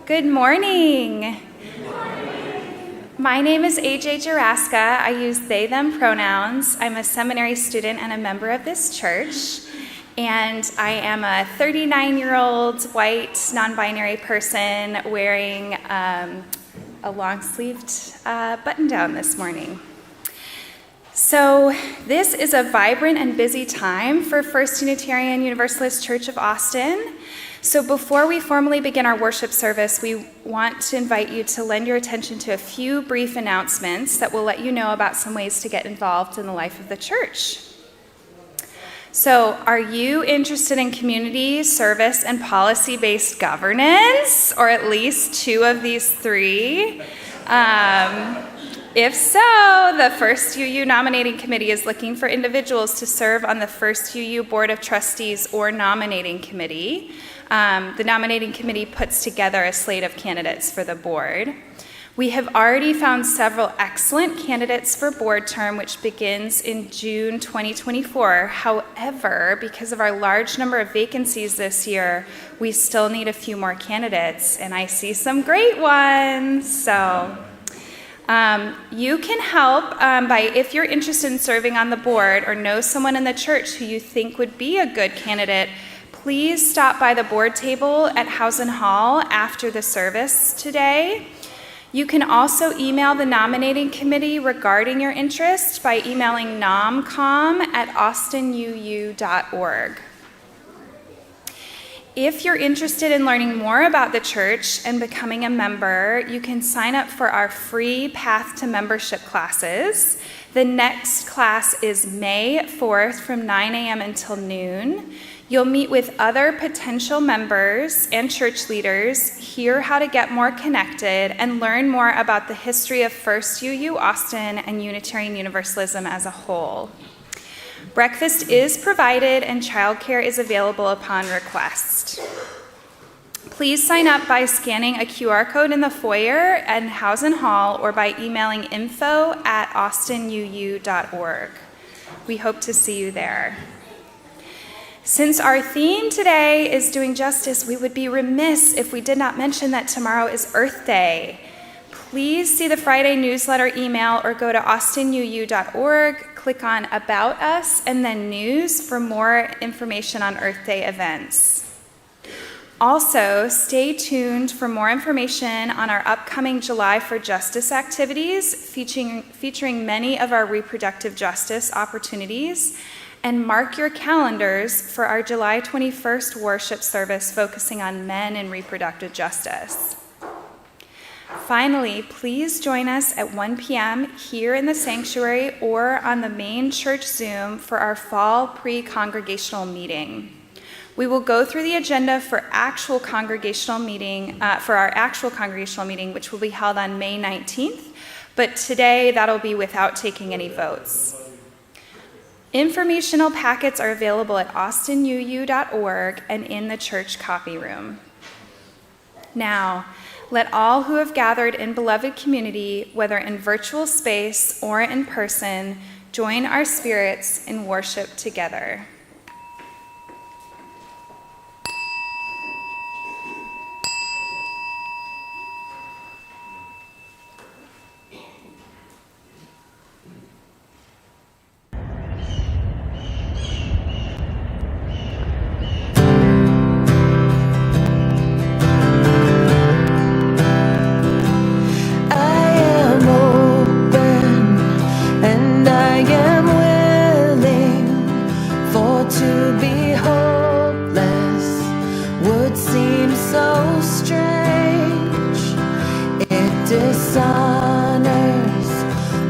Good morning. My name is AJ Jaraska. I use they, them pronouns. I'm a seminary student and a member of this church. And I am a 39-year-old white non-binary person wearing a long-sleeved button-down this morning. So this is a vibrant and busy time for First Unitarian Universalist Church of Austin. So before we formally begin our worship service, we want to invite you to lend your attention to a few brief announcements that will let you know about some ways to get involved in the life of the church. So, are you interested in community, service, and policy-based governance, or at least two of these three? If so, the First UU Nominating Committee is looking for individuals to serve on the First UU Board of Trustees or Nominating Committee. The Nominating Committee puts together a slate of candidates for the board. We have already found several excellent candidates for board term, which begins in June 2024. However, because of our large number of vacancies this year, we still need a few more candidates, and I see some great ones. So you can help if you're interested in serving on the board or know someone in the church who you think would be a good candidate, please stop by the board table at Housen Hall after the service today. You can also email the nominating committee regarding your interest by emailing nomcom@austinuu.org. If you're interested in learning more about the church and becoming a member, you can sign up for our free Path to Membership classes. The next class is May 4th from 9 a.m. until noon. You'll meet with other potential members and church leaders, hear how to get more connected, and learn more about the history of First UU Austin and Unitarian Universalism as a whole. Breakfast is provided and childcare is available upon request. Please sign up by scanning a QR code in the foyer at Housen Hall or by emailing info@austinuu.org. We hope to see you there. Since our theme today is doing justice, we would be remiss if we did not mention that tomorrow is Earth Day. Please see the Friday newsletter email or go to austinuu.org, click on About Us, and then News for more information on Earth Day events. Also, stay tuned for more information on our upcoming July for Justice activities, featuring many of our reproductive justice opportunities. And mark your calendars for our July 21st worship service focusing on men and reproductive justice. Finally, please join us at 1 p.m. here in the sanctuary or on the main church Zoom for our fall pre-congregational meeting. We will go through the agenda for our actual congregational meeting, which will be held on May 19th, but today that'll be without taking any votes. Informational packets are available at austinuu.org and in the church copy room. Now, let all who have gathered in beloved community, whether in virtual space or in person, join our spirits in worship together.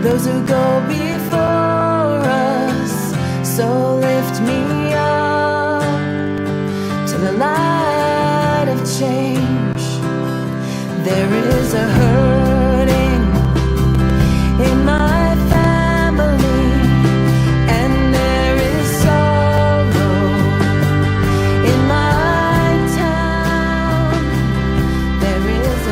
Those who go before us, so lift me up to the light of change. There is a hurting in my family, and there is sorrow in my town. There is a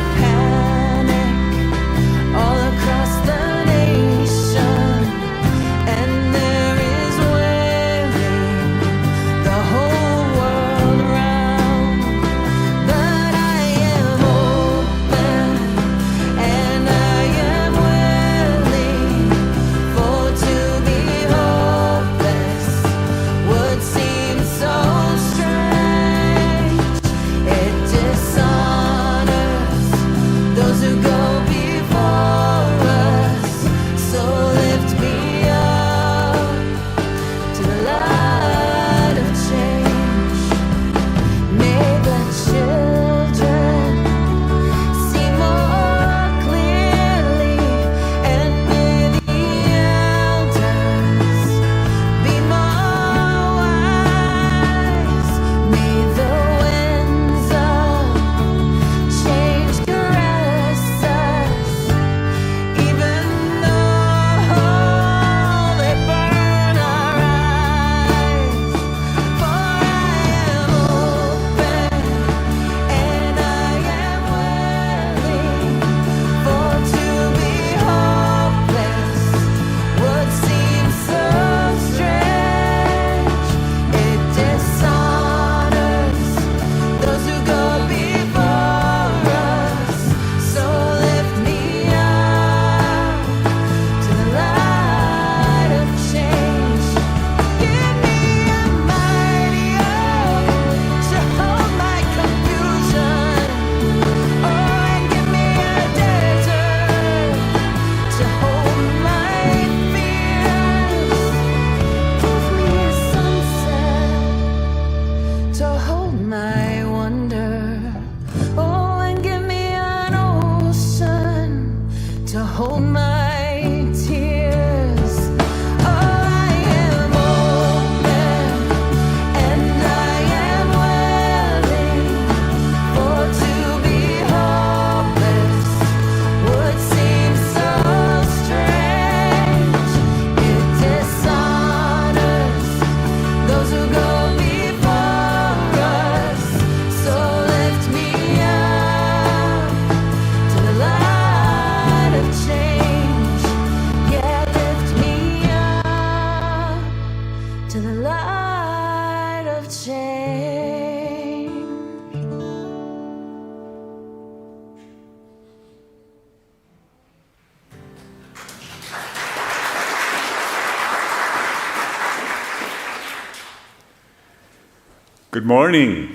Good morning.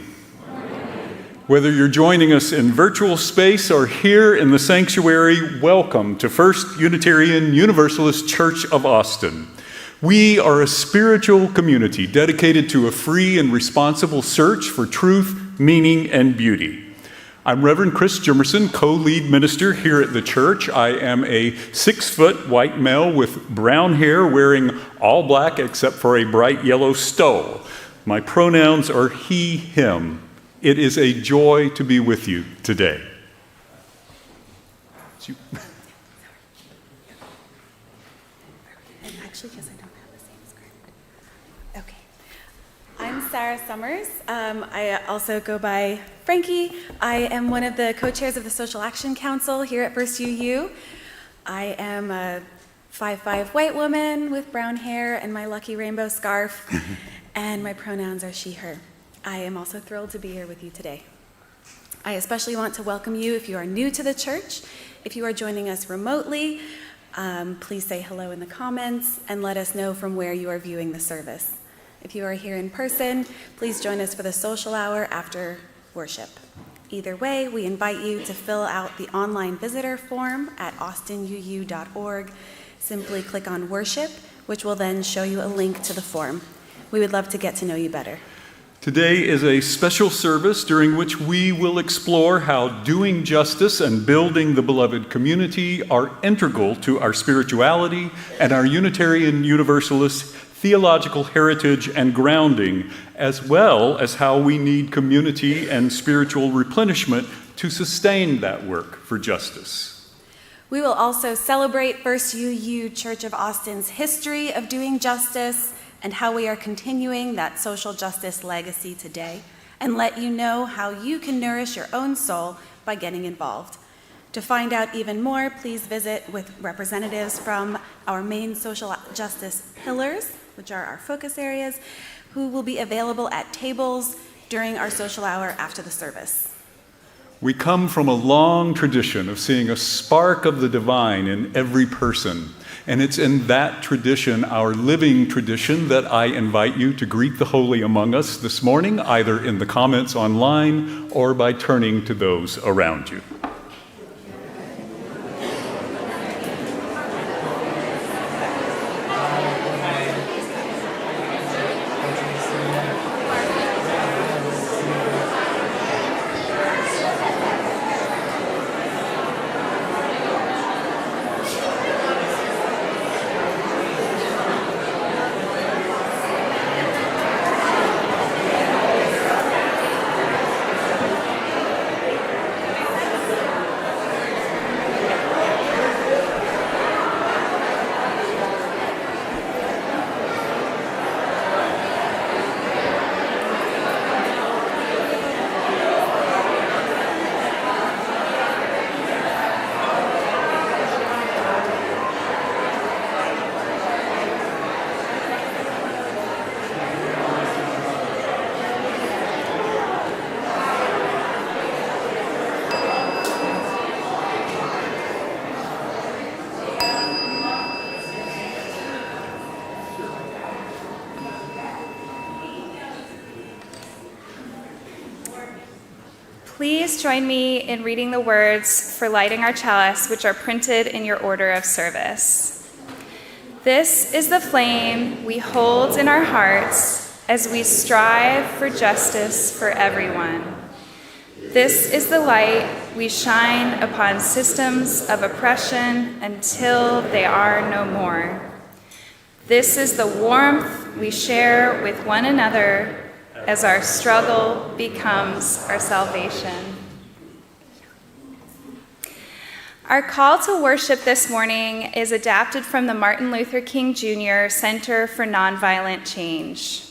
Whether you're joining us in virtual space or here in the sanctuary, welcome to First Unitarian Universalist Church of Austin. We are a spiritual community dedicated to a free and responsible search for truth, meaning, and beauty. I'm Reverend Chris Jimmerson, co-lead minister here at the church. I am a 6-foot white male with brown hair wearing all black except for a bright yellow stole. My pronouns are he, him. It is a joy to be with you today. Actually, because I don't have the same script. Okay. I'm Sarah Summers. I also go by Frankie. I am one of the co-chairs of the Social Action Council here at First UU. I am a 5'5" white woman with brown hair and my lucky rainbow scarf, and my pronouns are she, her. I am also thrilled to be here with you today. I especially want to welcome you if you are new to the church. If you are joining us remotely, please say hello in the comments and let us know from where you are viewing the service. If you are here in person, please join us for the social hour after worship. Either way, we invite you to fill out the online visitor form at austinuu.org. Simply click on worship, which will then show you a link to the form. We would love to get to know you better. Today is a special service during which we will explore how doing justice and building the beloved community are integral to our spirituality and our Unitarian Universalist theological heritage and grounding, as well as how we need community and spiritual replenishment to sustain that work for justice. We will also celebrate First UU Church of Austin's history of doing justice and how we are continuing that social justice legacy today, and let you know how you can nourish your own soul by getting involved. To find out even more, please visit with representatives from our main social justice pillars, which are our focus areas, who will be available at tables during our social hour after the service. We come from a long tradition of seeing a spark of the divine in every person. And it's in that tradition, our living tradition, that I invite you to greet the holy among us this morning, either in the comments online or by turning to those around you. Please join me in reading the words for lighting our chalice, which are printed in your order of service. This is the flame we hold in our hearts as we strive for justice for everyone. This is the light we shine upon systems of oppression until they are no more. This is the warmth we share with one another as our struggle becomes our salvation. Our call to worship this morning is adapted from the Martin Luther King Jr. Center for Nonviolent Change.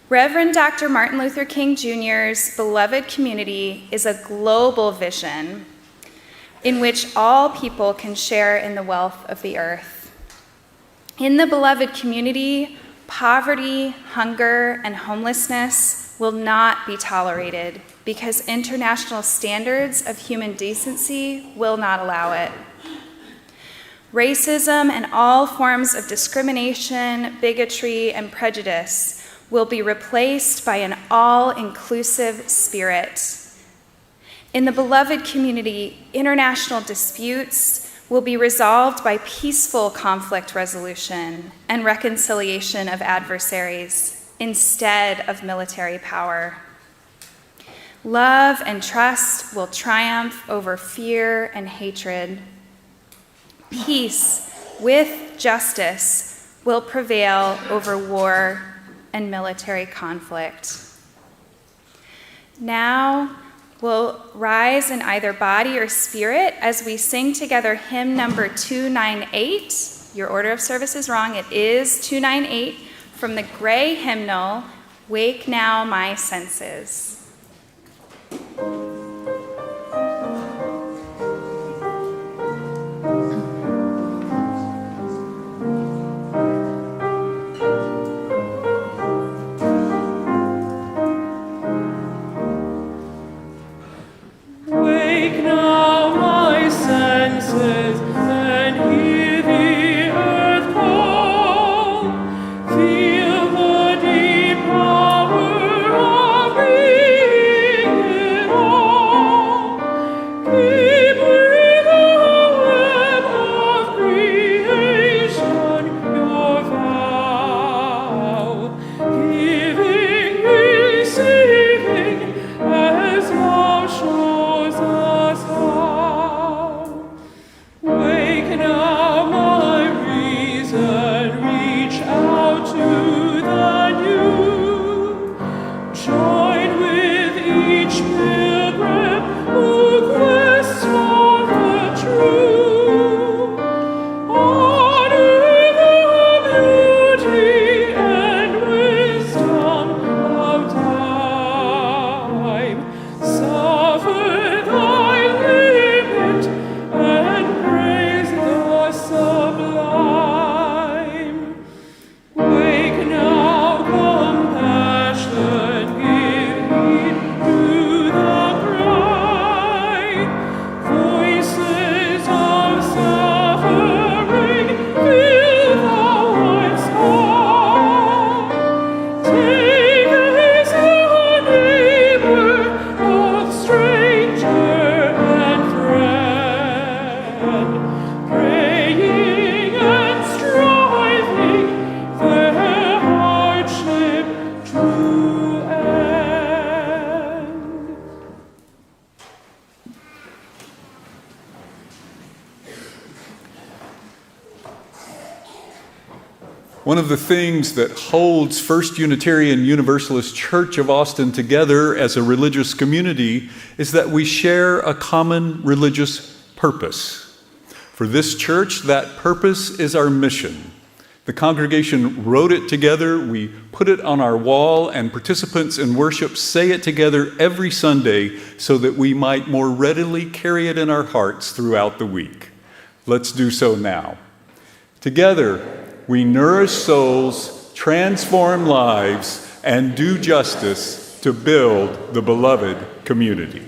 Reverend Dr. Martin Luther King Jr.'s beloved community is a global vision in which all people can share in the wealth of the earth. In the beloved community, poverty, hunger, and homelessness will not be tolerated because international standards of human decency will not allow it. Racism and all forms of discrimination, bigotry, and prejudice will be replaced by an all-inclusive spirit. In the beloved community, international disputes will be resolved by peaceful conflict resolution and reconciliation of adversaries instead of military power. Love and trust will triumph over fear and hatred. Peace with justice will prevail over war and military conflict. Now, we'll rise in either body or spirit as we sing together hymn number 298. Your order of service is wrong. It is 298 from the gray hymnal, Wake Now My Senses. One of the things that holds First Unitarian Universalist Church of Austin together as a religious community is that we share a common religious purpose. For this church, that purpose is our mission. The congregation wrote it together, we put it on our wall, and participants in worship say it together every Sunday so that we might more readily carry it in our hearts throughout the week. Let's do so now. Together, we nourish souls, transform lives, and do justice to build the beloved community.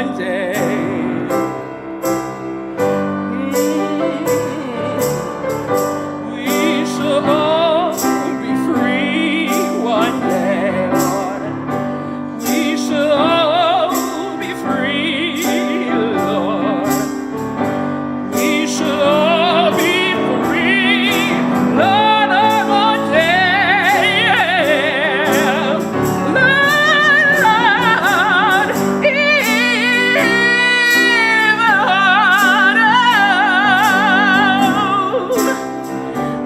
one day. We shall all be free one day, Lord. We shall all be free, Lord. We shall all be free, Lord, on one day. Lord,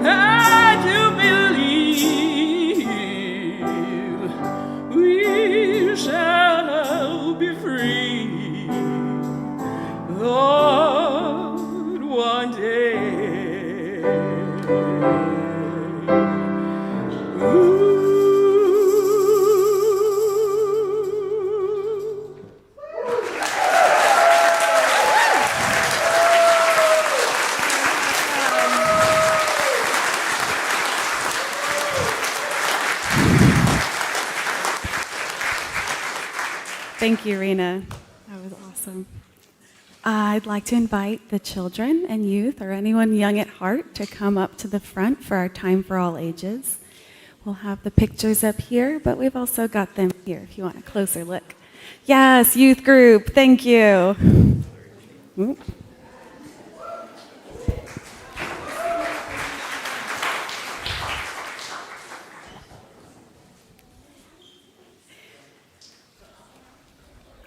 I do believe we shall all be free, Lord, one day. Ooh. Thank you, Rena. That was awesome. I'd like to invite the children and youth or anyone young at heart to come up to the front for our Time for All Ages. We'll have the pictures up here, but we've also got them here if you want a closer look. Yes, youth group, thank you. Oop.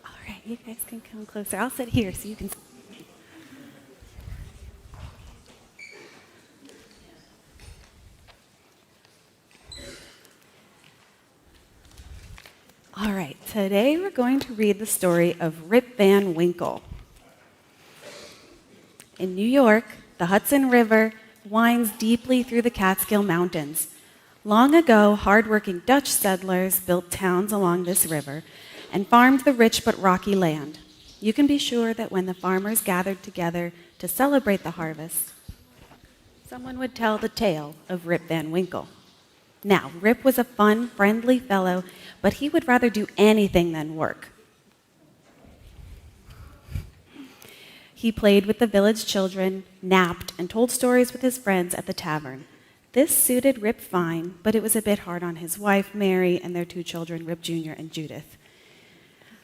All right, you guys can come closer. I'll sit here so you can see. All right, today we're going to read the story of Rip Van Winkle. In New York, the Hudson River winds deeply through the Catskill Mountains. Long ago, hardworking Dutch settlers built towns along this river and farmed the rich but rocky land. You can be sure that when the farmers gathered together to celebrate the harvest, someone would tell the tale of Rip Van Winkle. Now, Rip was a fun, friendly fellow, but he would rather do anything than work. He played with the village children, napped, and told stories with his friends at the tavern. This suited Rip fine, but it was a bit hard on his wife, Mary, and their two children, Rip Jr. and Judith.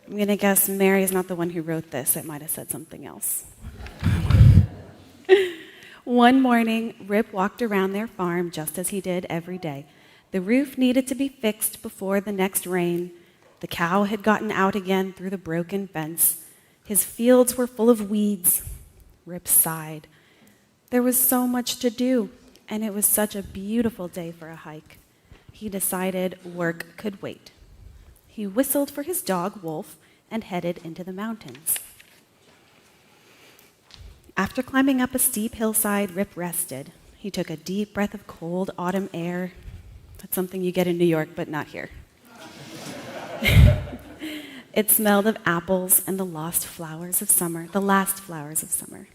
I'm going to guess Mary is not the one who wrote this. It might have said something else. One morning, Rip walked around their farm just as he did every day. The roof needed to be fixed before the next rain. The cow had gotten out again through the broken fence. His fields were full of weeds. Rip sighed. There was so much to do, and it was such a beautiful day for a hike. He decided work could wait. He whistled for his dog, Wolf, and headed into the mountains. After climbing up a steep hillside, Rip rested. He took a deep breath of cold autumn air. That's something you get in New York, but not here. It smelled of apples and the last flowers of summer.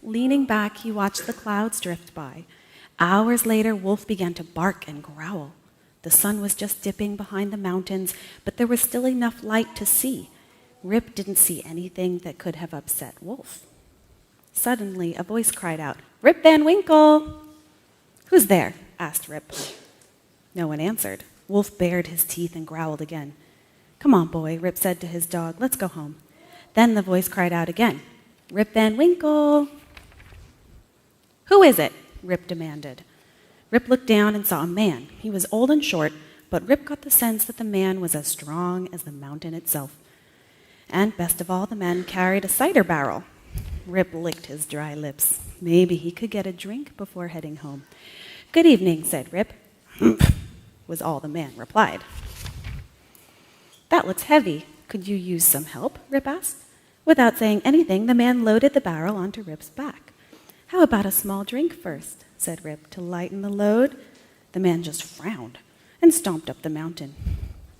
Leaning back, he watched the clouds drift by. Hours later, Wolf began to bark and growl. The sun was just dipping behind the mountains, but there was still enough light to see. Rip didn't see anything that could have upset Wolf. Suddenly, a voice cried out, "Rip Van Winkle!" "Who's there?" asked Rip. No one answered. Wolf bared his teeth and growled again. "Come on, boy," Rip said to his dog. "Let's go home." Then the voice cried out again, "Rip Van Winkle!" "Who is it?" Rip demanded. Rip looked down and saw a man. He was old and short, but Rip got the sense that the man was as strong as the mountain itself. And best of all, the man carried a cider barrel. Rip licked his dry lips. Maybe he could get a drink before heading home. "Good evening," said Rip. "Humph," was all the man replied. "That looks heavy. Could you use some help?" Rip asked. Without saying anything, the man loaded the barrel onto Rip's back. "How about a small drink first?" said Rip, to lighten the load. The man just frowned and stomped up the mountain.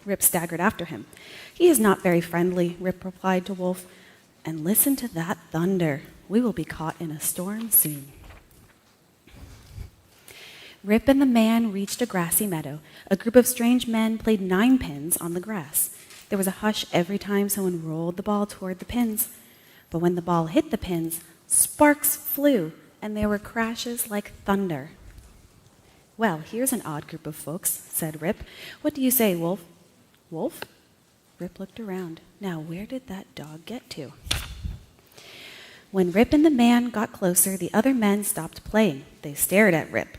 Rip staggered after him. "He is not very friendly," Rip replied to Wolf. "And listen to that thunder. We will be caught in a storm soon." Rip and the man reached a grassy meadow. A group of strange men played 9 pins on the grass. There was a hush every time someone rolled the ball toward the pins. But when the ball hit the pins, sparks flew, and there were crashes like thunder. "Well, here's an odd group of folks," said Rip. "What do you say, Wolf?" "Wolf?" Rip looked around. Now, where did that dog get to? When Rip and the man got closer, the other men stopped playing. They stared at Rip.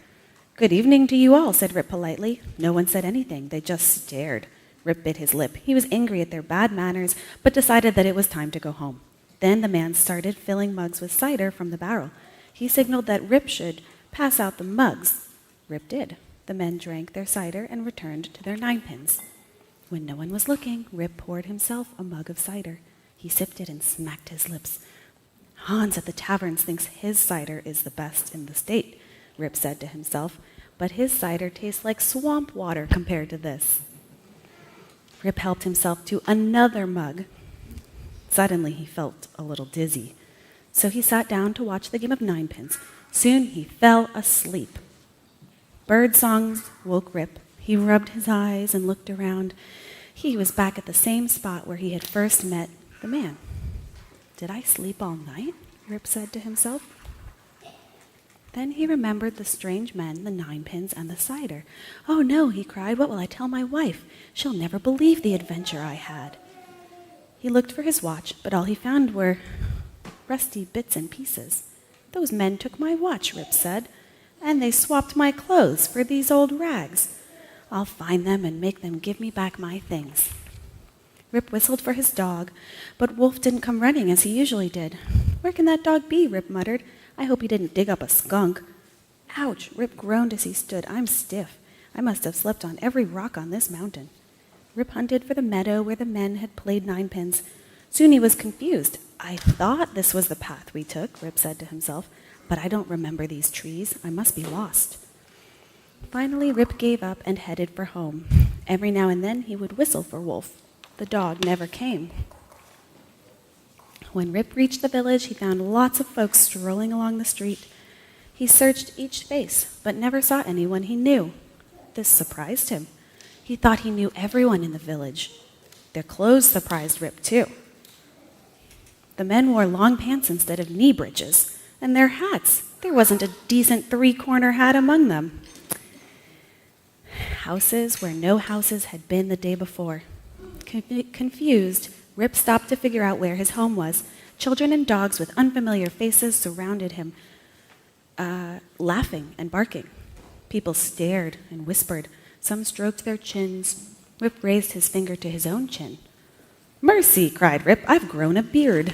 "Good evening to you all," said Rip politely. No one said anything. They just stared. Rip bit his lip. He was angry at their bad manners, but decided that it was time to go home. Then the man started filling mugs with cider from the barrel. He signaled that Rip should pass out the mugs. Rip did. The men drank their cider and returned to their ninepins. When no one was looking, Rip poured himself a mug of cider. He sipped it and smacked his lips. "Hans at the taverns thinks his cider is the best in the state," Rip said to himself, "but his cider tastes like swamp water compared to this." Rip helped himself to another mug. Suddenly he felt a little dizzy, so he sat down to watch the game of ninepins. Soon he fell asleep. Bird songs woke Rip. He rubbed his eyes and looked around. He was back at the same spot where he had first met the man. "Did I sleep all night?" Rip said to himself. Then he remembered the strange men, the ninepins, and the cider. "Oh no," he cried, "what will I tell my wife? She'll never believe the adventure I had." He looked for his watch, but all he found were rusty bits and pieces. "Those men took my watch," Rip said, "and they swapped my clothes for these old rags. I'll find them and make them give me back my things." Rip whistled for his dog, but Wolf didn't come running as he usually did. "Where can that dog be?" Rip muttered. "I hope he didn't dig up a skunk." "Ouch!" Rip groaned as he stood. "I'm stiff. I must have slept on every rock on this mountain." Rip hunted for the meadow where the men had played ninepins. Soon he was confused. "I thought this was the path we took," Rip said to himself, "but I don't remember these trees. I must be lost." Finally, Rip gave up and headed for home. Every now and then he would whistle for Wolf. The dog never came. When Rip reached the village, he found lots of folks strolling along the street. He searched each face, but never saw anyone he knew. This surprised him. He thought he knew everyone in the village. Their clothes surprised Rip, too. The men wore long pants instead of knee breeches, and their hats. There wasn't a decent three-corner hat among them. Houses where no houses had been the day before. Confused, Rip stopped to figure out where his home was. Children and dogs with unfamiliar faces surrounded him, laughing and barking. People stared and whispered. Some stroked their chins. Rip raised his finger to his own chin. "Mercy!" cried Rip. "I've grown a beard."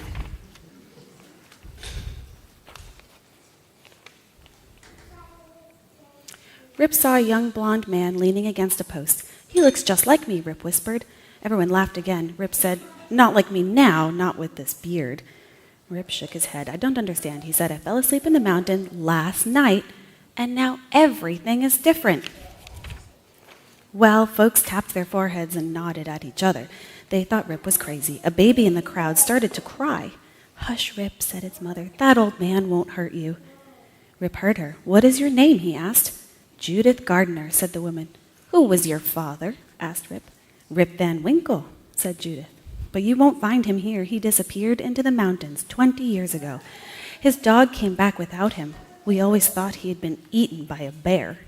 Rip saw a young blonde man leaning against a post. "He looks just like me," Rip whispered. Everyone laughed again. Rip said, "Not like me now, not with this beard." Rip shook his head. "I don't understand," he said. "I fell asleep in the mountain last night, and now everything is different." Well, folks tapped their foreheads and nodded at each other. They thought Rip was crazy. A baby in the crowd started to cry. "Hush, Rip," said its mother. "That old man won't hurt you." Rip heard her. "What is your name?" he asked. "Judith Gardner," said the woman. "Who was your father?" asked Rip. "Rip Van Winkle," said Judith. "But you won't find him here. He disappeared into the mountains 20 years ago. His dog came back without him. We always thought he had been eaten by a bear."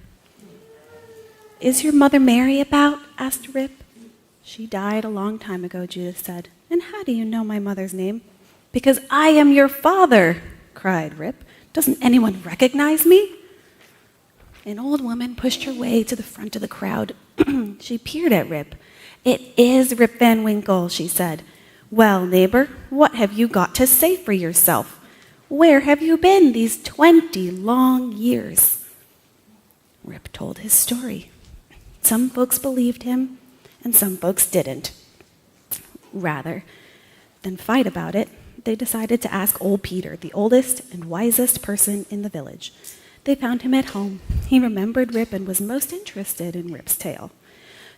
"Is your mother Mary about?" asked Rip. "She died a long time ago," Judith said. "And how do you know my mother's name?" "Because I am your father," cried Rip. "Doesn't anyone recognize me?" An old woman pushed her way to the front of the crowd. She peered at Rip. "It is Rip Van Winkle," she said. "Well, neighbor, what have you got to say for yourself? Where have you been these 20 long years?" Rip told his story. Some folks believed him, and some folks didn't. Rather than fight about it, they decided to ask old Peter, the oldest and wisest person in the village. They found him at home. He remembered Rip and was most interested in Rip's tale.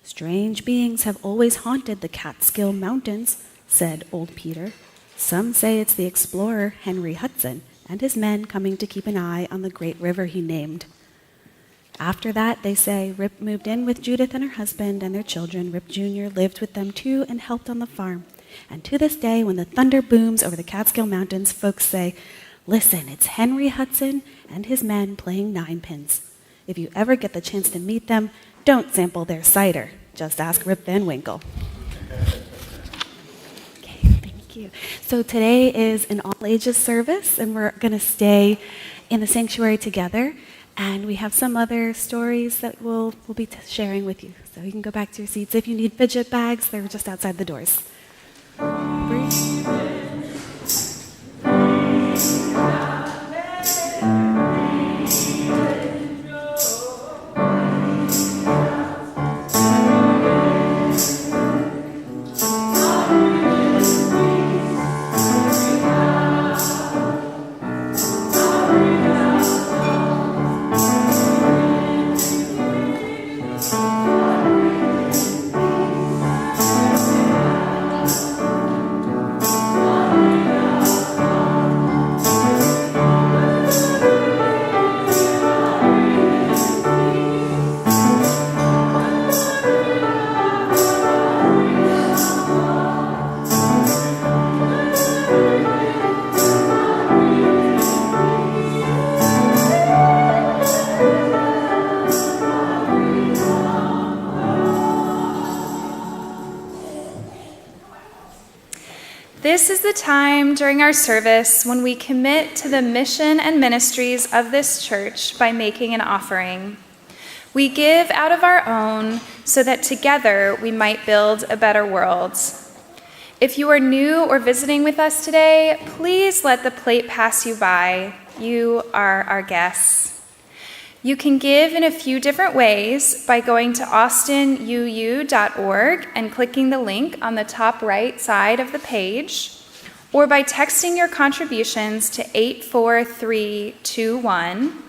"Strange beings have always haunted the Catskill Mountains," said old Peter. "Some say it's the explorer Henry Hudson and his men coming to keep an eye on the great river he named. After that, they say, Rip moved in with Judith and her husband and their children. Rip Jr. lived with them too and helped on the farm. And to this day, when the thunder booms over the Catskill Mountains, folks say, "Listen, it's Henry Hudson and his men playing ninepins." If you ever get the chance to meet them, don't sample their cider. Just ask Rip Van Winkle. Okay, thank you. So today is an all-ages service, and we're going to stay in the sanctuary together. And we have some other stories that we'll be sharing with you. So you can go back to your seats. If you need fidget bags, they're just outside the doors. This is the time during our service when we commit to the mission and ministries of this church by making an offering. We give out of our own so that together we might build a better world. If you are new or visiting with us today, please let the plate pass you by. You are our guests. You can give in a few different ways by going to austinuu.org and clicking the link on the top right side of the page, or by texting your contributions to 84321,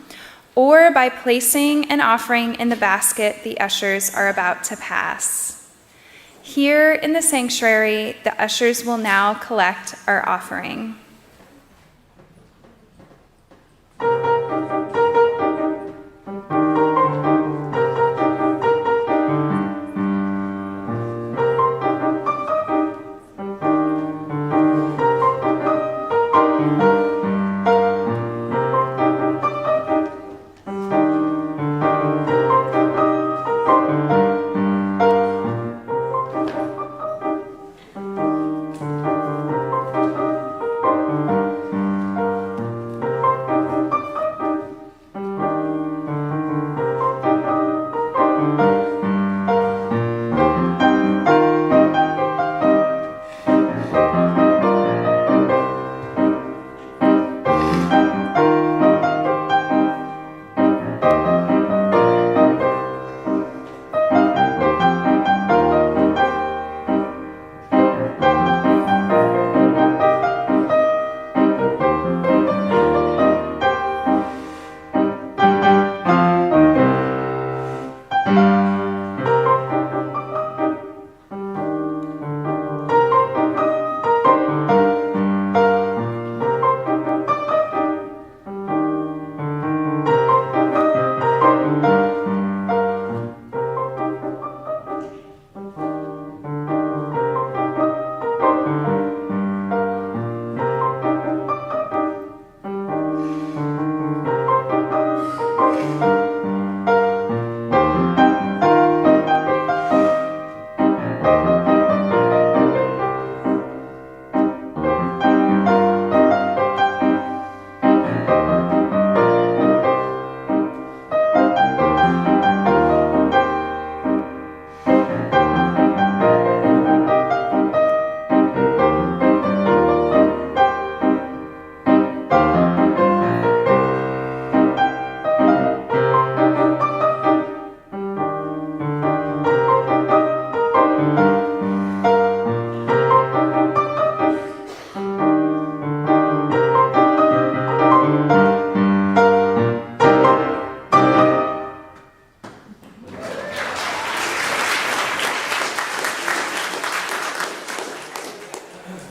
or by placing an offering in the basket the ushers are about to pass. Here in the sanctuary, the ushers will now collect our offering.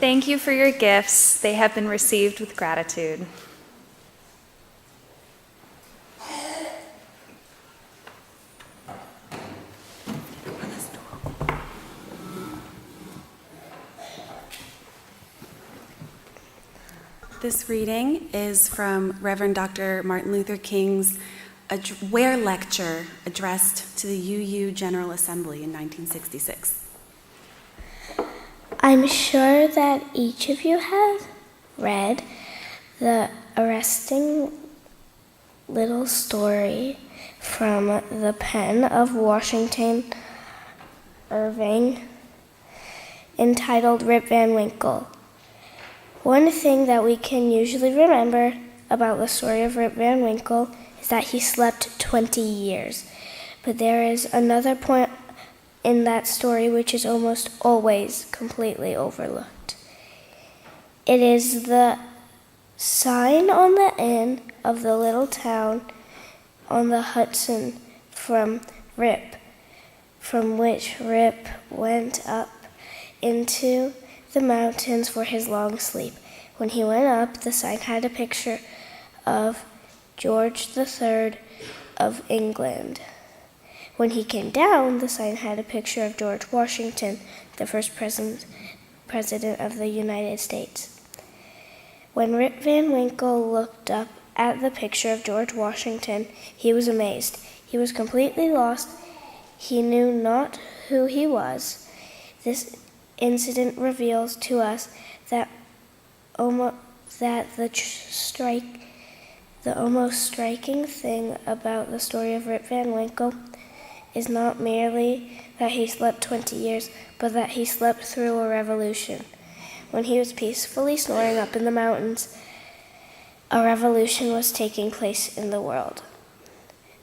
Thank you for your gifts. They have been received with gratitude. This reading is from Reverend Dr. Martin Luther King's Ware Lecture addressed to the UU General Assembly in 1966. I'm sure that each of you has read the arresting little story from the pen of Washington Irving entitled Rip Van Winkle. One thing that we can usually remember about the story of Rip Van Winkle is that he slept 20 years. But there is another point in that story which is almost always completely overlooked. It is the sign on the inn of the little town on the Hudson from which Rip went up into the mountains for his long sleep. When he went up, the sign had a picture of George III of England. When he came down, the sign had a picture of George Washington, the first president of the United States. When Rip Van Winkle looked up at the picture of George Washington, he was amazed. He was completely lost. He knew not who he was. This incident reveals to us that the almost striking thing about the story of Rip Van Winkle is not merely that he slept 20 years, but that he slept through a revolution. When he was peacefully snoring up in the mountains, a revolution was taking place in the world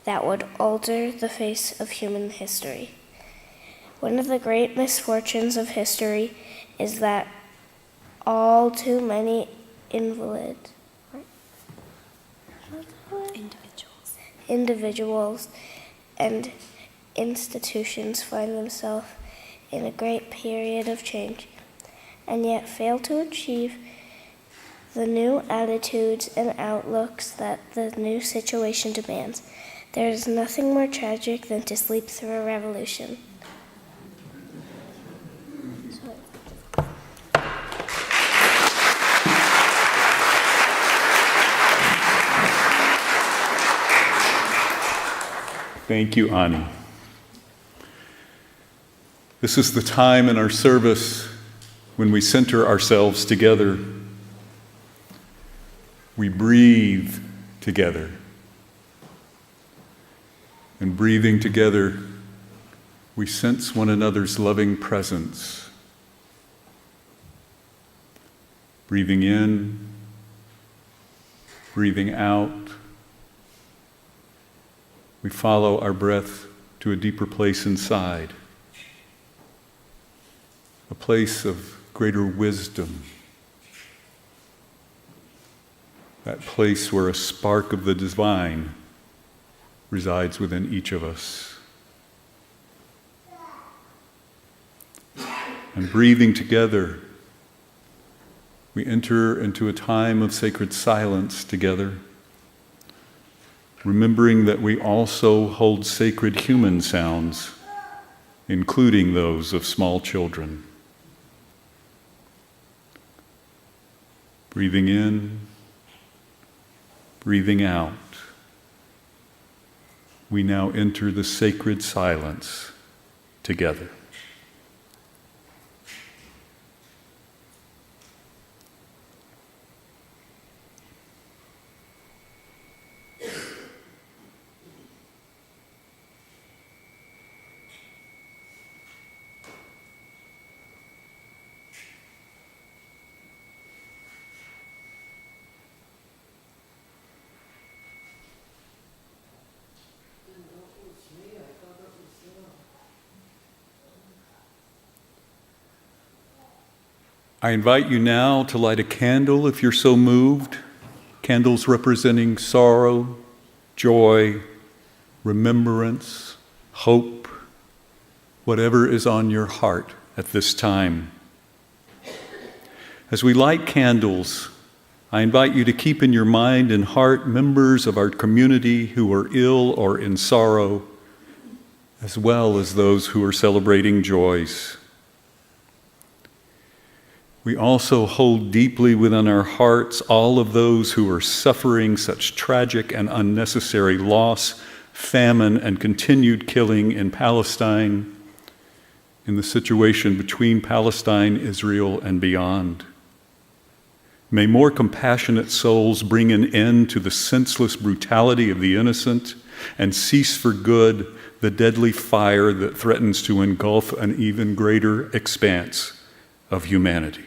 that would alter the face of human history. One of the great misfortunes of history is that all too many individuals and institutions find themselves in a great period of change and yet fail to achieve the new attitudes and outlooks that the new situation demands. There is nothing more tragic than to sleep through a revolution. Thank you, Ani. This is the time in our service when we center ourselves together. We breathe together. And breathing together, we sense one another's loving presence. Breathing in, breathing out. We follow our breath to a deeper place inside, a place of greater wisdom, that place where a spark of the divine resides within each of us. And breathing together, we enter into a time of sacred silence together, remembering that we also hold sacred human sounds, including those of small children. Breathing in, breathing out, we now enter the sacred silence together. I invite you now to light a candle if you're so moved. Candles representing sorrow, joy, remembrance, hope, whatever is on your heart at this time. As we light candles, I invite you to keep in your mind and heart members of our community who are ill or in sorrow, as well as those who are celebrating joys. We also hold deeply within our hearts all of those who are suffering such tragic and unnecessary loss, famine, and continued killing in Palestine, in the situation between Palestine, Israel, and beyond. May more compassionate souls bring an end to the senseless brutality of the innocent and cease for good the deadly fire that threatens to engulf an even greater expanse of humanity.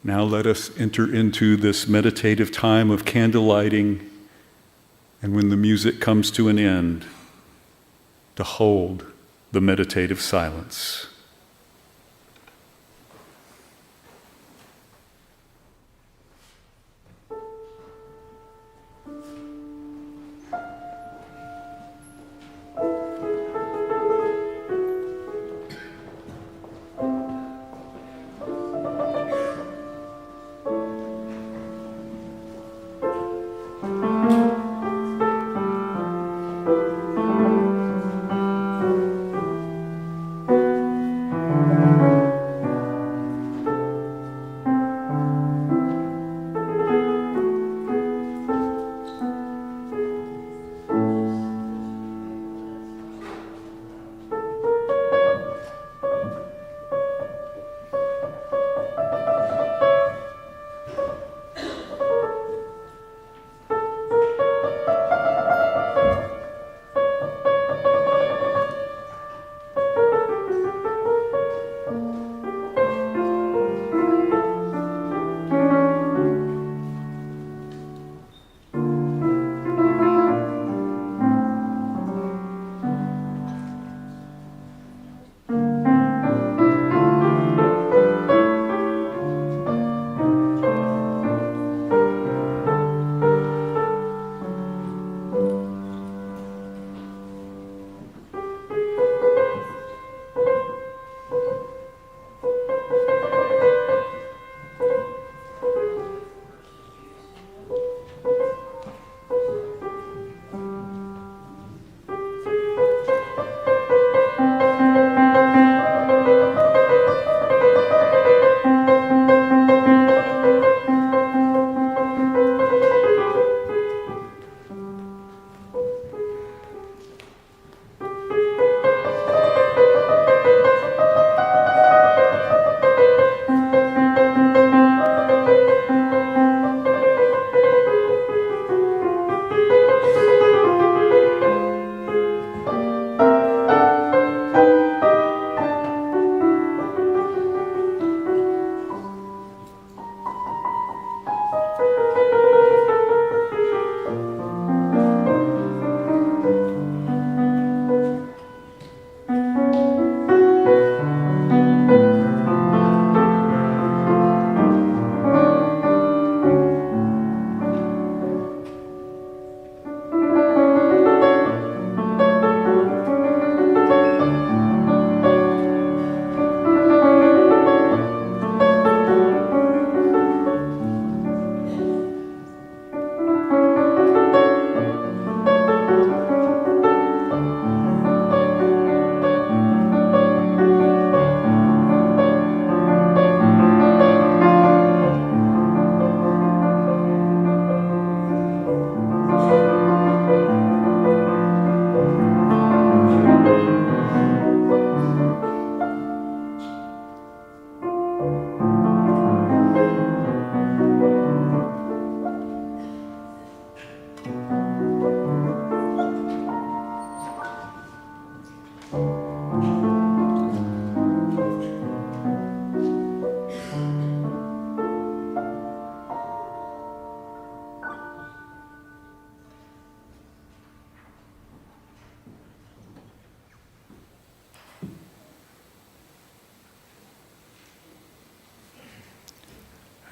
Now let us enter into this meditative time of candlelighting, and when the music comes to an end, to hold the meditative silence.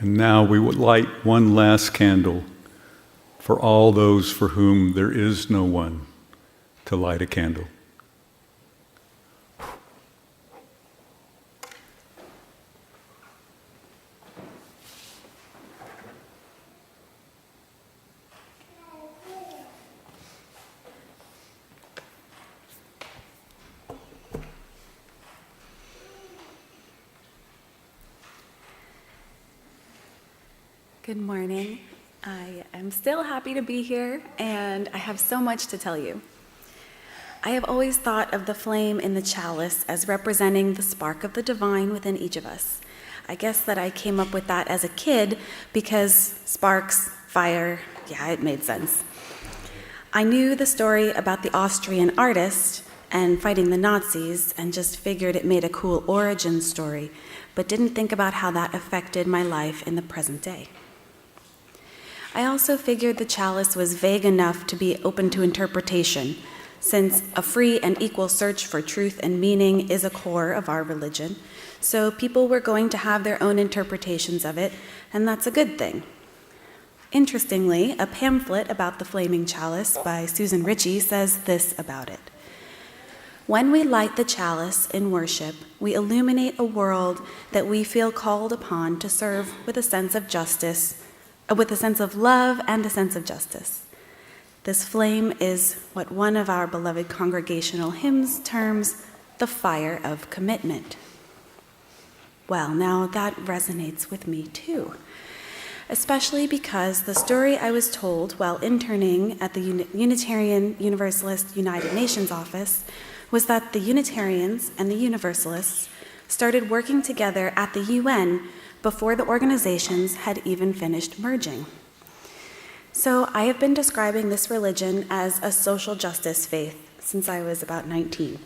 And now we would light one last candle for all those for whom there is no one to light a candle. Good morning. I am still happy to be here, and I have so much to tell you. I have always thought of the flame in the chalice as representing the spark of the divine within each of us. I guess that I came up with that as a kid because sparks, fire, yeah, it made sense. I knew the story about the Austrian artist and fighting the Nazis and just figured it made a cool origin story, but didn't think about how that affected my life in the present day. I also figured the chalice was vague enough to be open to interpretation, since a free and equal search for truth and meaning is a core of our religion, so people were going to have their own interpretations of it, and that's a good thing. Interestingly, a pamphlet about the flaming chalice by Susan Ritchie says this about it. When we light the chalice in worship, we illuminate a world that we feel called upon to serve with a sense of justice, with a sense of love and a sense of justice. This flame is what one of our beloved congregational hymns terms the fire of commitment. Well, now that resonates with me too, especially because the story I was told while interning at the Unitarian Universalist United Nations office was that the Unitarians and the Universalists started working together at the UN before the organizations had even finished merging. So I have been describing this religion as a social justice faith since I was about 19.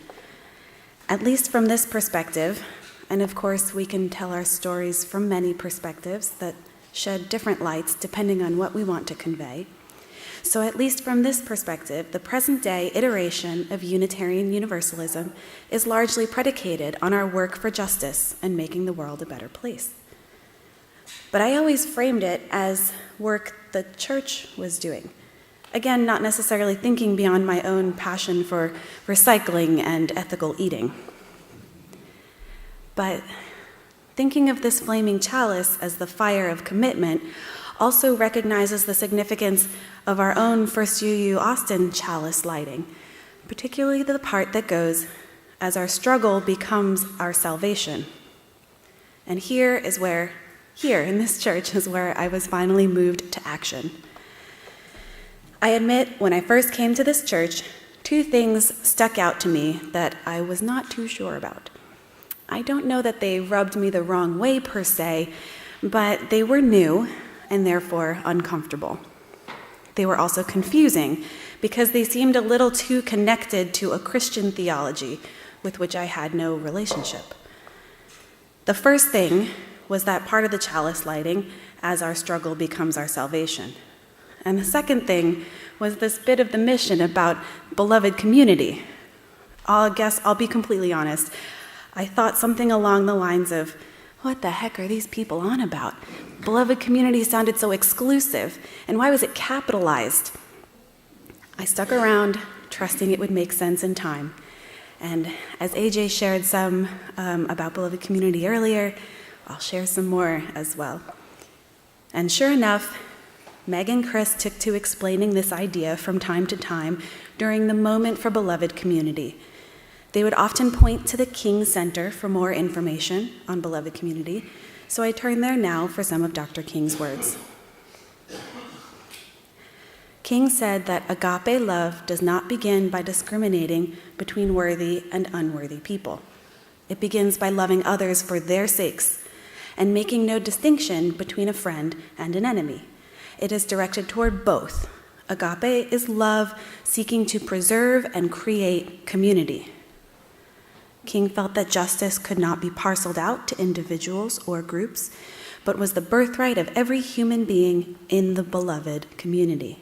At least from this perspective, and of course we can tell our stories from many perspectives that shed different lights depending on what we want to convey. So at least from this perspective, the present-day iteration of Unitarian Universalism is largely predicated on our work for justice and making the world a better place. But I always framed it as work the church was doing. Again, not necessarily thinking beyond my own passion for recycling and ethical eating. But thinking of this flaming chalice as the fire of commitment also recognizes the significance of our own First UU Austin chalice lighting, particularly the part that goes, as our struggle becomes our salvation. And here in this church is where I was finally moved to action. I admit, when I first came to this church, two things stuck out to me that I was not too sure about. I don't know that they rubbed me the wrong way per se, but they were new and therefore uncomfortable. They were also confusing because they seemed a little too connected to a Christian theology with which I had no relationship. The first thing was that part of the chalice lighting as our struggle becomes our salvation. And the second thing was this bit of the mission about beloved community. I'll be completely honest. I thought something along the lines of, what the heck are these people on about? Beloved community sounded so exclusive, and why was it capitalized? I stuck around, trusting it would make sense in time. And as AJ shared some about beloved community earlier, I'll share some more as well. And sure enough, Meg and Chris took to explaining this idea from time to time during the Moment for Beloved Community. They would often point to the King Center for more information on beloved community, so I turn there now for some of Dr. King's words. King said that agape love does not begin by discriminating between worthy and unworthy people. It begins by loving others for their sakes and making no distinction between a friend and an enemy. It is directed toward both. Agape is love seeking to preserve and create community. King felt that justice could not be parceled out to individuals or groups, but was the birthright of every human being in the beloved community.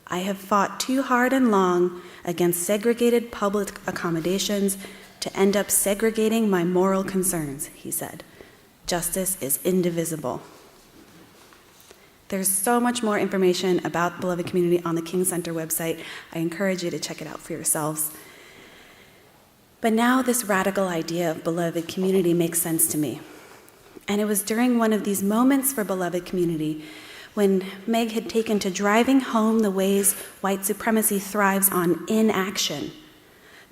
I have fought too hard and long against segregated public accommodations to end up segregating my moral concerns, he said. Justice is indivisible. There's so much more information about Beloved Community on the King Center website. I encourage you to check it out for yourselves. But now this radical idea of beloved community makes sense to me. And it was during one of these moments for beloved community when Meg had taken to driving home the ways white supremacy thrives on inaction,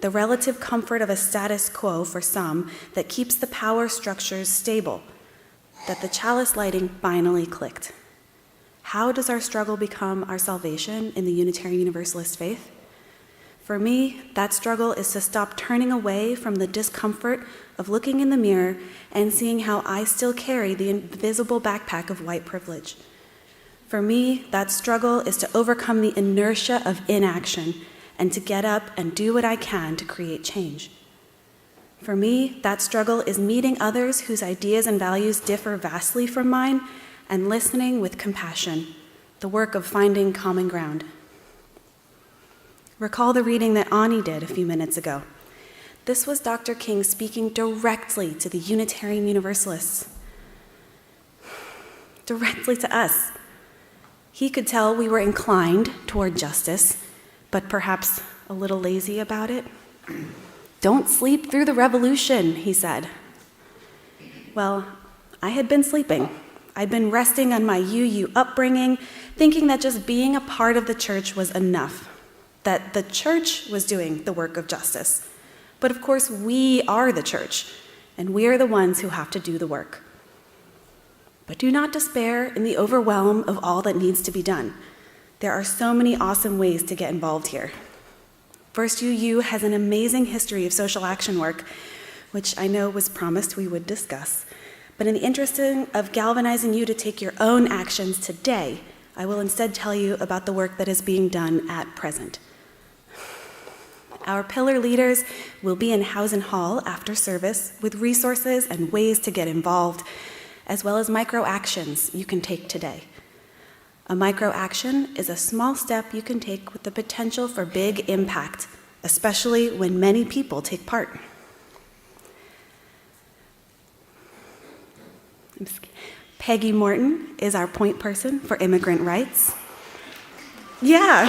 the relative comfort of a status quo for some that keeps the power structures stable, that the chalice lighting finally clicked. How does our struggle become our salvation in the Unitarian Universalist faith? For me, that struggle is to stop turning away from the discomfort of looking in the mirror and seeing how I still carry the invisible backpack of white privilege. For me, that struggle is to overcome the inertia of inaction and to get up and do what I can to create change. For me, that struggle is meeting others whose ideas and values differ vastly from mine and listening with compassion, the work of finding common ground. Recall the reading that Ani did a few minutes ago. This was Dr. King speaking directly to the Unitarian Universalists, directly to us. He could tell we were inclined toward justice, but perhaps a little lazy about it. Don't sleep through the revolution, he said. Well, I had been sleeping. I'd been resting on my UU upbringing, thinking that just being a part of the church was enough, that the church was doing the work of justice. But of course, we are the church, and we are the ones who have to do the work. But do not despair in the overwhelm of all that needs to be done. There are so many awesome ways to get involved here. First UU has an amazing history of social action work, which I know was promised we would discuss. But in the interest of galvanizing you to take your own actions today, I will instead tell you about the work that is being done at present. Our pillar leaders will be in Housen Hall after service with resources and ways to get involved, as well as micro actions you can take today. A micro action is a small step you can take with the potential for big impact, especially when many people take part. Peggy Morton is our point person for immigrant rights. Yeah.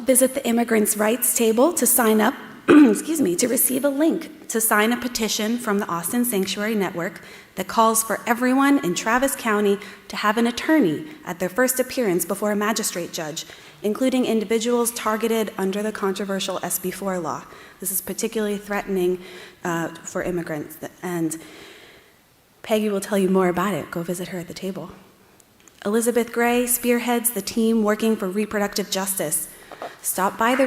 Visit the Immigrants' Rights table to sign up, to receive a link to sign a petition from the Austin Sanctuary Network that calls for everyone in Travis County to have an attorney at their first appearance before a magistrate judge, including individuals targeted under the controversial SB4 law. This is particularly threatening for immigrants, and Peggy will tell you more about it. Go visit her at the table. Elizabeth Gray spearheads the team working for reproductive justice. Stop by the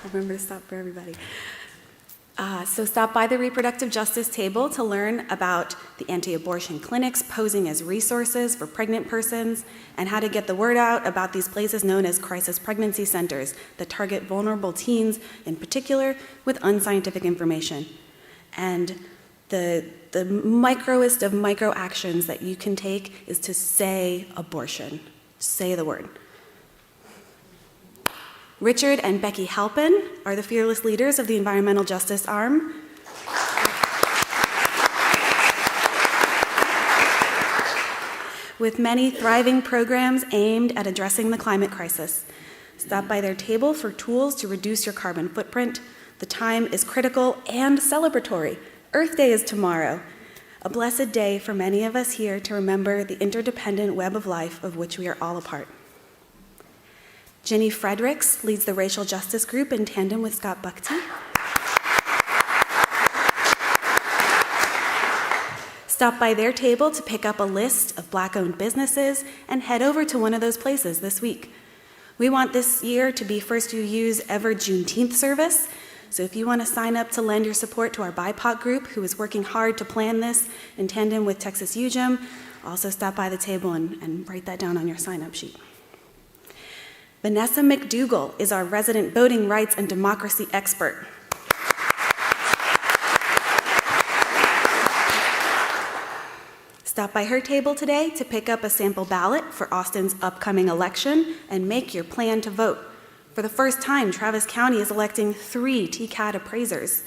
I'll remember to stop for everybody. So stop by the reproductive justice table to learn about the anti-abortion clinics posing as resources for pregnant persons and how to get the word out about these places known as crisis pregnancy centers that target vulnerable teens in particular with unscientific information. And the microest of micro actions that you can take is to say abortion. Say the word. Richard and Becky Halpin are the fearless leaders of the environmental justice arm. With many thriving programs aimed at addressing the climate crisis. Stop by their table for tools to reduce your carbon footprint. The time is critical and celebratory. Earth Day is tomorrow. A blessed day for many of us here to remember the interdependent web of life of which we are all a part. Ginny Fredericks leads the racial justice group in tandem with Scott Buckty. Stop by their table to pick up a list of Black-owned businesses and head over to one of those places this week. We want this year to be First UU's ever Juneteenth service, so if you want to sign up to lend your support to our BIPOC group, who is working hard to plan this in tandem with Texas UGM, also stop by the table and write that down on your sign-up sheet. Vanessa McDougall is our resident voting rights and democracy expert. Stop by her table today to pick up a sample ballot for Austin's upcoming election and make your plan to vote. For the first time, Travis County is electing 3 TCAT appraisers.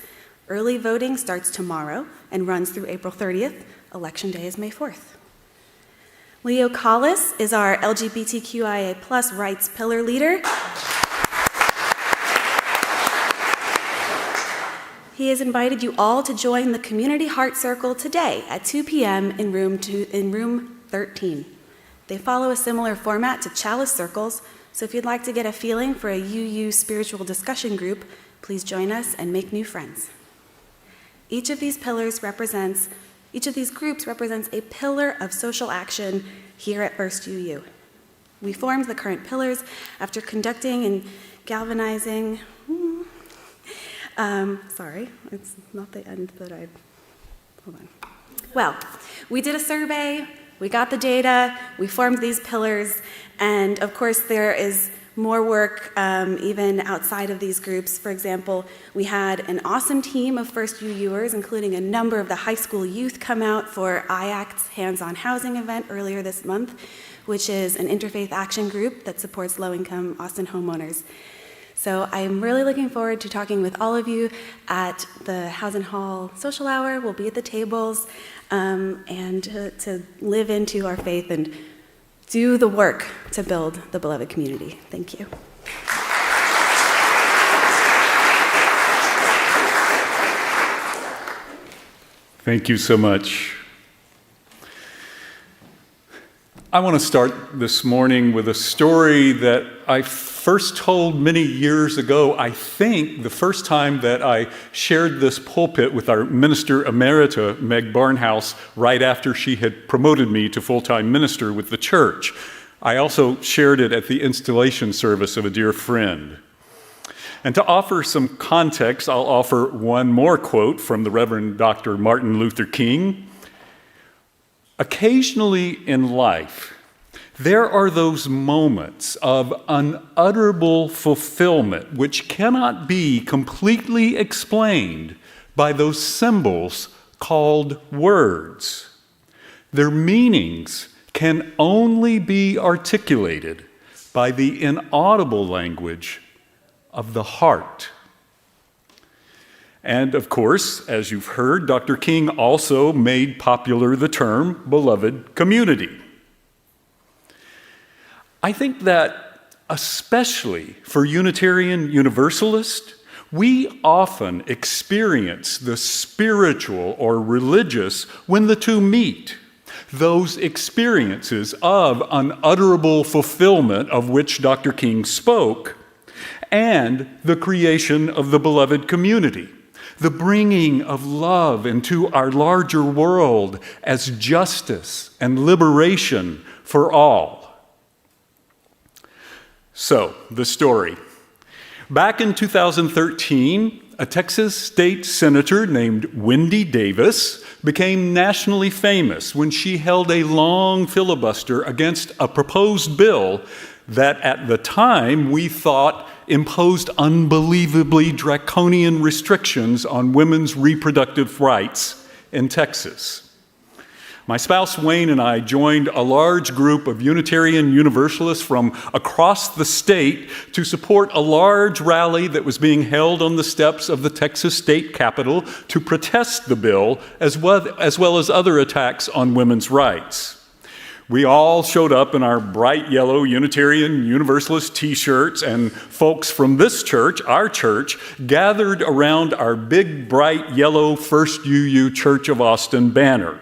Early voting starts tomorrow and runs through April 30th. Election day is May 4th. Leo Collis is our LGBTQIA+ rights pillar leader. He has invited you all to join the Community Heart Circle today at 2 p.m. in room 13. They follow a similar format to chalice circles, so if you'd like to get a feeling for a UU spiritual discussion group, please join us and make new friends. Each of these groups represents a pillar of social action here at First UU. We formed the current pillars after conducting and galvanizing, sorry, it's not the end that hold on. Well, we did a survey, we got the data, we formed these pillars, and of course there is more work even outside of these groups. For example, we had an awesome team of First UUers, including a number of the high school youth, come out for IACT's Hands-On Housing event earlier this month, which is an interfaith action group that supports low-income Austin homeowners. So I'm really looking forward to talking with all of you at the Housing Hall Social Hour. We'll be at the tables and to live into our faith and do the work to build the beloved community. Thank you. Thank you so much. I want to start this morning with a story that I first told many years ago. I think the first time that I shared this pulpit with our minister emerita, Meg Barnhouse, right after she had promoted me to full-time minister with the church. I also shared it at the installation service of a dear friend. And to offer some context, I'll offer one more quote from the Reverend Dr. Martin Luther King. Occasionally in life, there are those moments of unutterable fulfillment which cannot be completely explained by those symbols called words. Their meanings can only be articulated by the inaudible language of the heart. And of course, as you've heard, Dr. King also made popular the term beloved community. I think that especially for Unitarian Universalist, we often experience the spiritual or religious when the two meet. Those experiences of unutterable fulfillment of which Dr. King spoke, and the creation of the beloved community. The bringing of love into our larger world as justice and liberation for all. So, the story. Back in 2013, a Texas state senator named Wendy Davis became nationally famous when she held a long filibuster against a proposed bill that at the time we thought imposed unbelievably draconian restrictions on women's reproductive rights in Texas. My spouse Wayne and I joined a large group of Unitarian Universalists from across the state to support a large rally that was being held on the steps of the Texas state capitol to protest the bill, as well as other attacks on women's rights. We all showed up in our bright yellow Unitarian Universalist t-shirts, and folks from this church, our church, gathered around our big bright yellow First UU Church of Austin banner.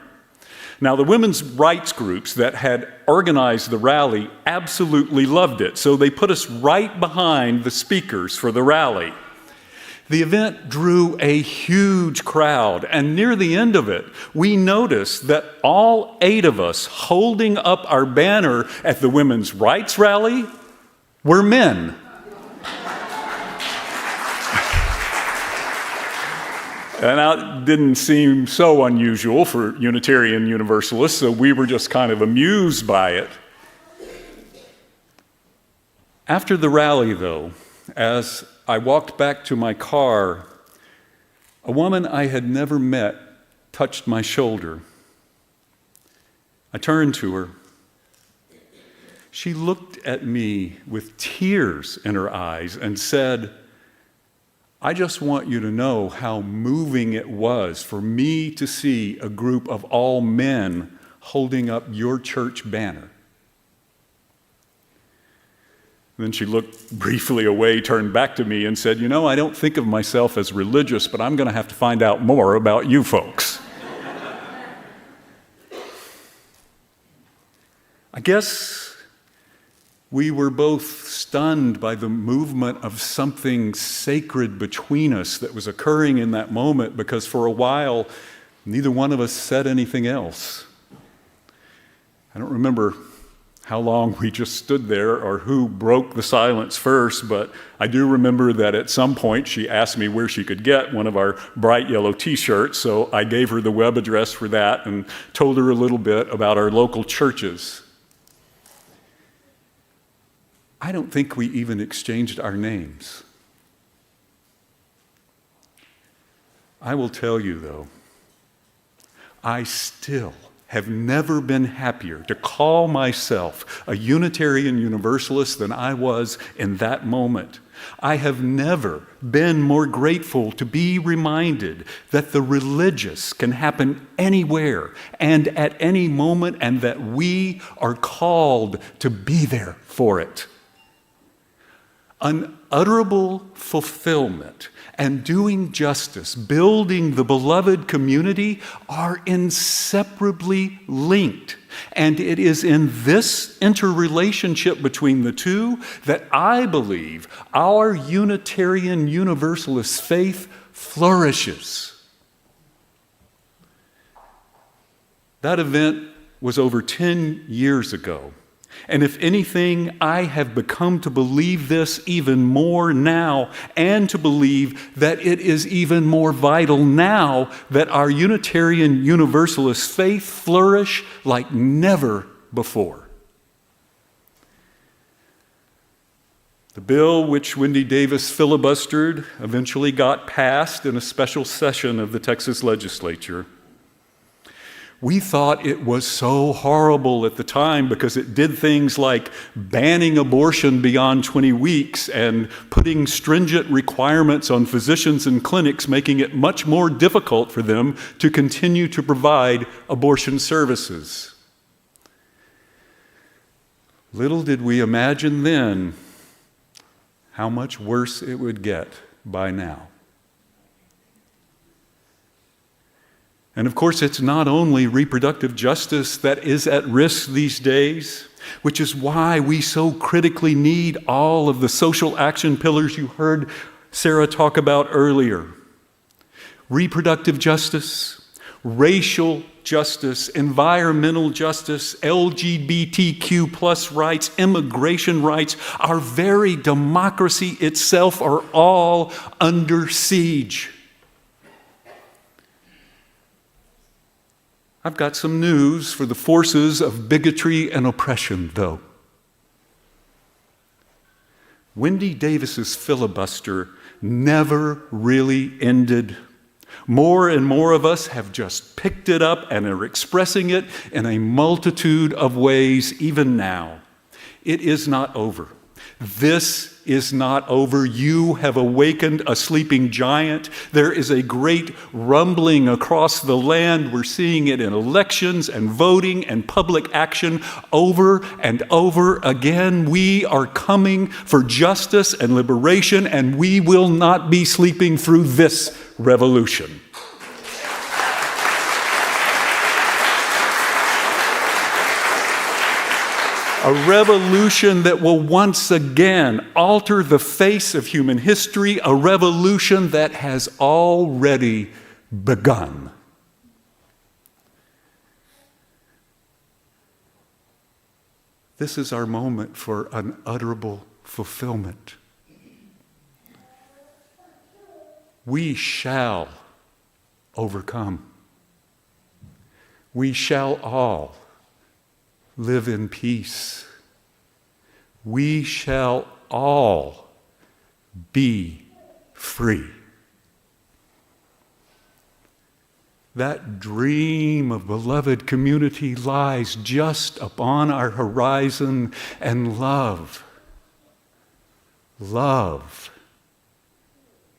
Now, the women's rights groups that had organized the rally absolutely loved it, so they put us right behind the speakers for the rally. The event drew a huge crowd, and near the end of it, we noticed that all 8 of us holding up our banner at the women's rights rally were men. And that didn't seem so unusual for Unitarian Universalists, so we were just kind of amused by it. After the rally, though, as I walked back to my car, a woman I had never met touched my shoulder. I turned to her. She looked at me with tears in her eyes and said, "I just want you to know how moving it was for me to see a group of all men holding up your church banner." Then she looked briefly away, turned back to me, and said, "You know, I don't think of myself as religious, but I'm going to have to find out more about you folks." I guess we were both stunned by the movement of something sacred between us that was occurring in that moment, because for a while, neither one of us said anything else. I don't remember how long we just stood there or who broke the silence first, but I do remember that at some point she asked me where she could get one of our bright yellow t-shirts, so I gave her the web address for that and told her a little bit about our local churches. I don't think we even exchanged our names. I will tell you, though, I still have never been happier to call myself a Unitarian Universalist than I was in that moment. I have never been more grateful to be reminded that the religious can happen anywhere and at any moment, and that we are called to be there for it. Unutterable fulfillment and doing justice, building the beloved community, are inseparably linked. And it is in this interrelationship between the two that I believe our Unitarian Universalist faith flourishes. That event was over 10 years ago. And if anything, I have become to believe this even more now, and to believe that it is even more vital now that our Unitarian Universalist faith flourish like never before. The bill which Wendy Davis filibustered eventually got passed in a special session of the Texas legislature. We thought it was so horrible at the time because it did things like banning abortion beyond 20 weeks and putting stringent requirements on physicians and clinics, making it much more difficult for them to continue to provide abortion services. Little did we imagine then how much worse it would get by now. And of course, it's not only reproductive justice that is at risk these days, which is why we so critically need all of the social action pillars you heard Sarah talk about earlier. Reproductive justice, racial justice, environmental justice, LGBTQ plus rights, immigration rights, our very democracy itself are all under siege. I've got some news for the forces of bigotry and oppression, though. Wendy Davis's filibuster never really ended. More and more of us have just picked it up and are expressing it in a multitude of ways even now. It is not over. This is not over. You have awakened a sleeping giant. There is a great rumbling across the land. We're seeing it in elections and voting and public action over and over again. We are coming for justice and liberation, and we will not be sleeping through this revolution. A revolution that will once again alter the face of human history, a revolution that has already begun. This is our moment for unutterable fulfillment. We shall overcome. We shall all live in peace. We shall all be free. That dream of beloved community lies just upon our horizon, and love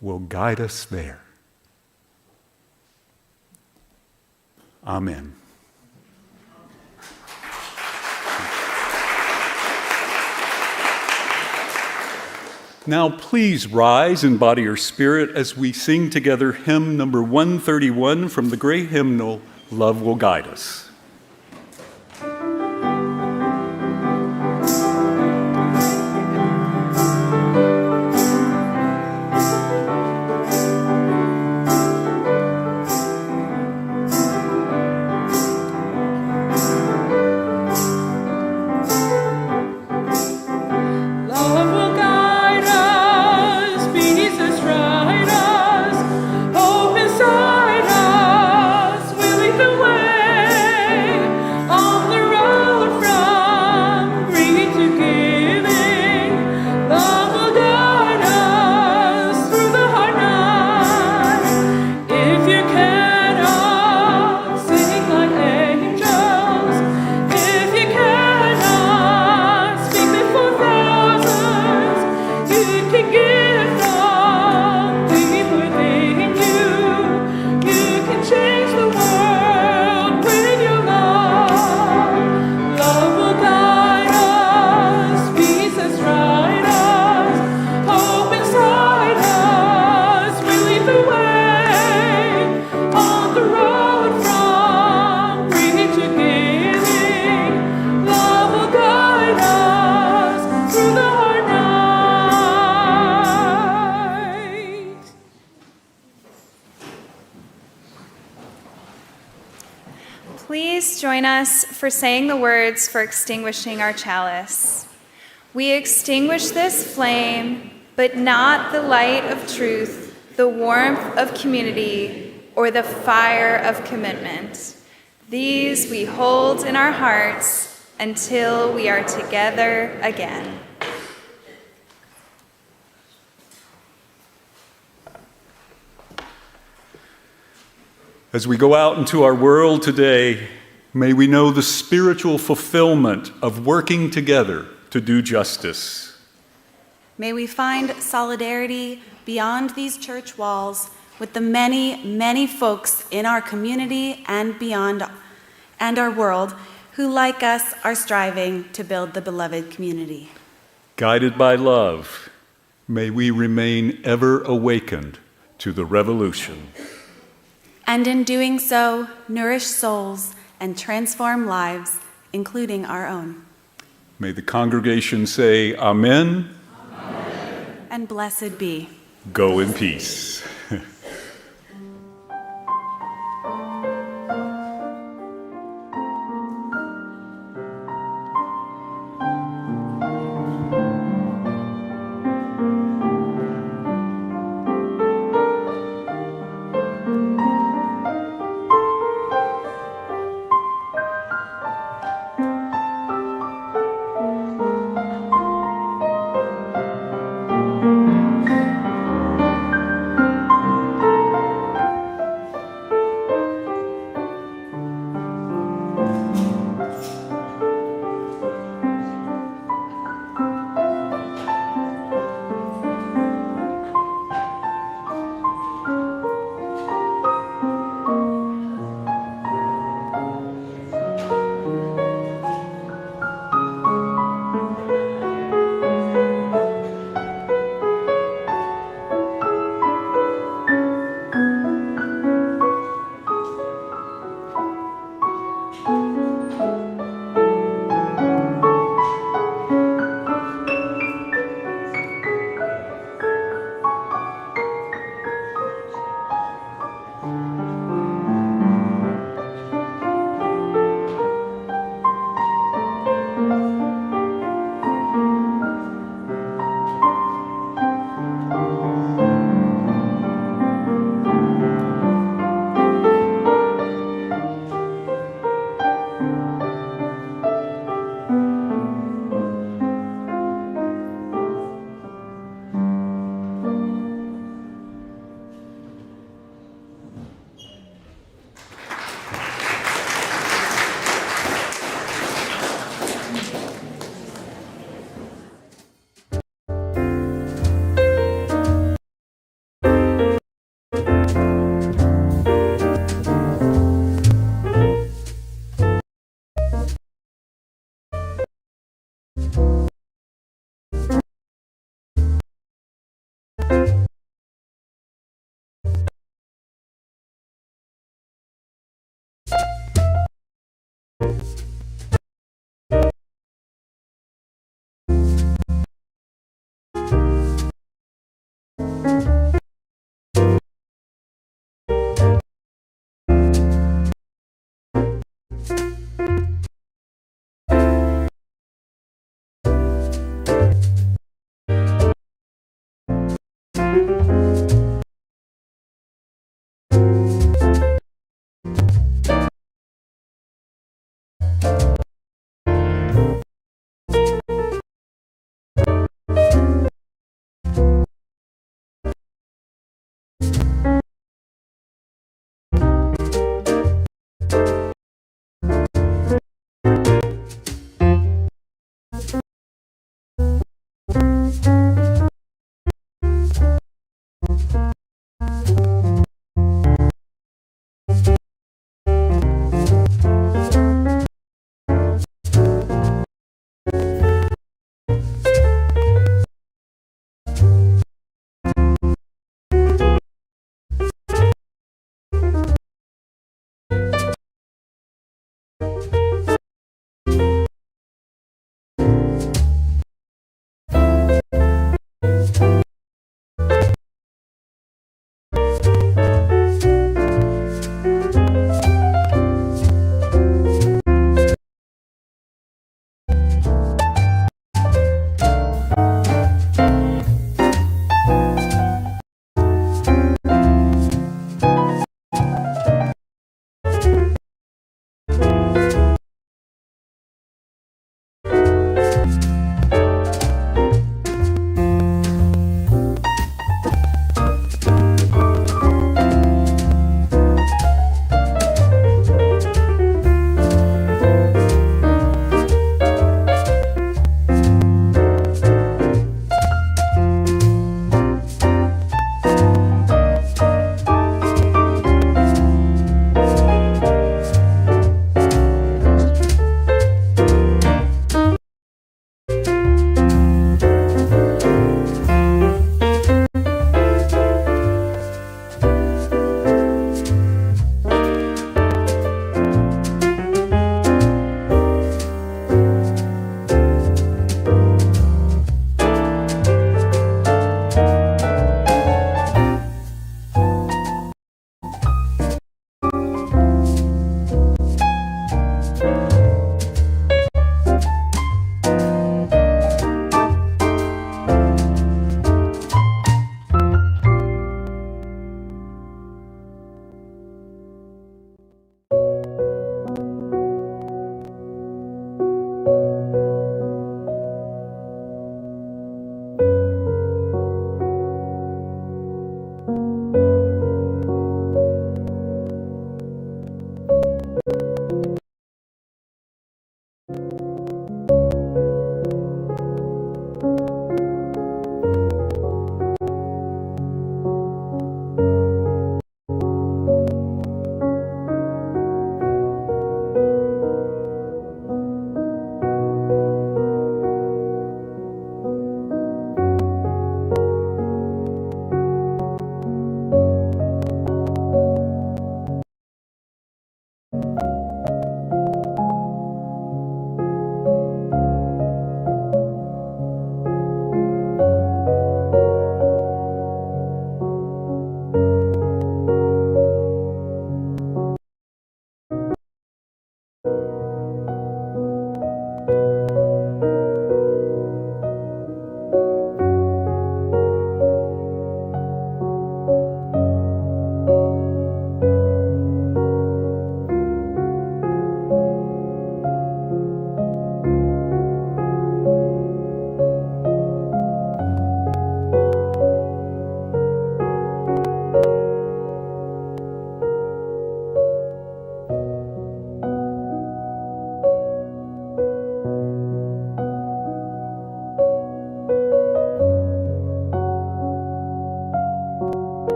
will guide us there. Amen. Now please rise in body or spirit as we sing together hymn number 131 from the great hymnal, Love Will Guide Us. please join us for saying the words for extinguishing our chalice. We extinguish this flame, but not the light of truth, the warmth of community, or the fire of commitment. These we hold in our hearts until we are together again. As we go out into our world today, may we know the spiritual fulfillment of working together to do justice. May we find solidarity beyond these church walls with the many, many folks in our community and beyond, and our world, who, like us, are striving to build the beloved community. Guided by love, may we remain ever awakened to the revolution. And in doing so, nourish souls and transform lives, including our own. May the congregation say, Amen. Amen. And blessed be. Go in peace.